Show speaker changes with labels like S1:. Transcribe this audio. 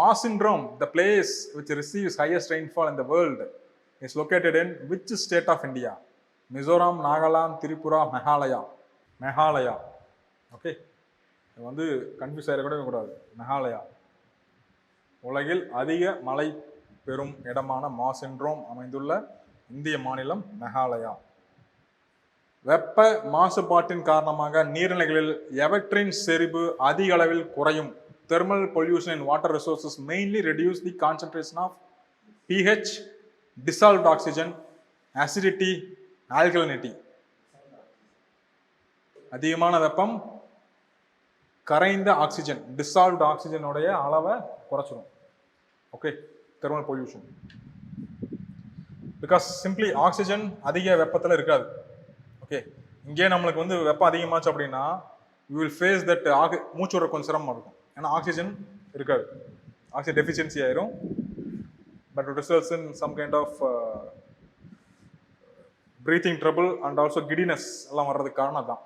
S1: Mars syndrome, the place which receives highest rainfall in the world, is located in which state of India? Mizoram, Nagaland, Tripura, Meghalaya. Meghalaya. Okay, இது வந்து confuse ஆகிடக்கூட கூடாது. மெகாலயா உலகில் அதிக மழை பெறும் இடமான mass syndrome அமைந்துள்ள இந்திய மாநிலம் மெகாலயா. வெப்ப மாசுபாட்டின் காரணமாக நீர்நிலைகளில் எவற்றின் செறிவு அதிக அளவில் குறையும்? Thermal pollution in water resources mainly reduce the concentration of pH, dissolved oxygen, acidity, alkalinity. அதிகமான வெப்பம் கரைந்த ஆக்சிஜன், டிசால்வ்டு ஆக்சிஜனுடைய அளவை குறைச்சிடும். Okay, thermal pollution. Because simply oxygen அதிக வெப்பத்தில் இருக்காது. ஓகே, இங்கே நம்மளுக்கு வந்து வெப்பம் அதிகமாச்சு அப்படின்னா யூ வில் ஃபேஸ் தட் மூச்சு விட கொஞ்சம் சிரமம் இருக்கும். ஏன்னா ஆக்சிஜன் இருக்காது, ஆக்சிஜன் டெஃபிஷியன்சி ஆயிரும். But it results in some kind of breathing trouble and also giddiness எல்லாம் வர்றதுக்கு காரணம் தான்.